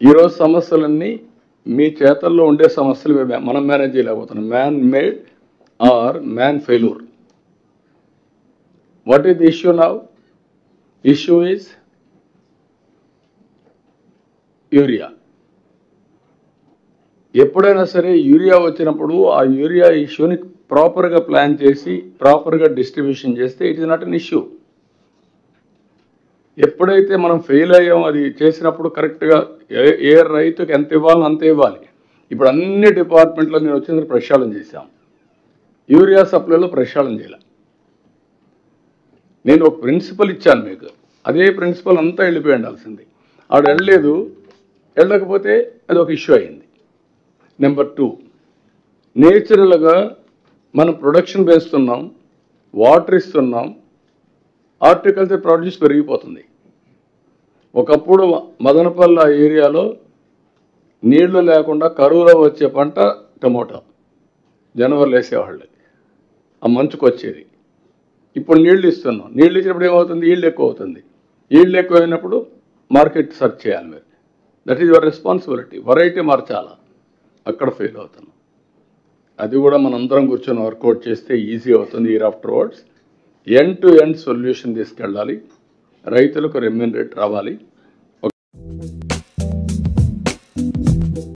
ఈరోజు సమస్యలన్నీ మీ చేతల్లో ఉండే సమస్యలు మనం మేనేజ్ చేయలేకపోతున్నాం. Man made or man failure. What is the issue now? Issue is urea. ఎప్పుడైనా సరే యూరియా వచ్చినప్పుడు ఆ యూరియా ఇష్యూని ప్రాపర్గా ప్లాన్ చేసి ప్రాపర్గా డిస్ట్రిబ్యూషన్ చేస్తే it is not an issue. ఎప్పుడైతే మనం ఫెయిల్ అయ్యాం అది చేసినప్పుడు కరెక్ట్గా ఏ రైతుకి ఎంత ఇవ్వాలో అంత ఇవ్వాలి. ఇప్పుడు అన్ని డిపార్ట్మెంట్లో నేను వచ్చిన ప్రక్షాళన చేశాం. యూరియా సప్లైలో ప్రక్షాళన చేయాలి. నేను ఒక ప్రిన్సిపల్ ఇచ్చాను మీకు, అదే ప్రిన్సిపల్ అంతా వెళ్ళిపోయి ఉండాల్సింది. ఆవిడ వెళ్ళలేదు, వెళ్ళకపోతే అది ఒక ఇష్యూ అయింది. నెంబర్ 2, నేచురల్గా మనం ప్రొడక్షన్ పెంచుతున్నాం, వాటర్ ఇస్తున్నాం, హార్టికల్చర్ ప్రొడ్యూస్ పెరిగిపోతుంది. ఒకప్పుడు మదనపల్లి ఏరియాలో నీళ్లు లేకుండా కరువులో వచ్చే పంట టమోటా. జనవరిలో వేసేవాళ్ళు, ఆ మంచుకు వచ్చేది. ఇప్పుడు నీళ్లు ఇస్తున్నాం, నీళ్లు ఇచ్చినప్పుడు ఏమవుతుంది? ఈల్డ్ ఎక్కువ అవుతుంది. ఈల్డ్ ఎక్కువ అయినప్పుడు మార్కెట్ సెర్చ్ చేయాలి మీరు. That is your responsibility. Variety మార్చాలా, అక్కడ ఫెయిల్ అవుతున్నాం. అది కూడా మనందరం కూర్చొని వర్కౌట్ చేస్తే ఈజీ అవుతుంది. Year after words end to end solution తీసుకెళ్ళాలి. రైతులకు రెమ్యూనరేట్ రావాలి.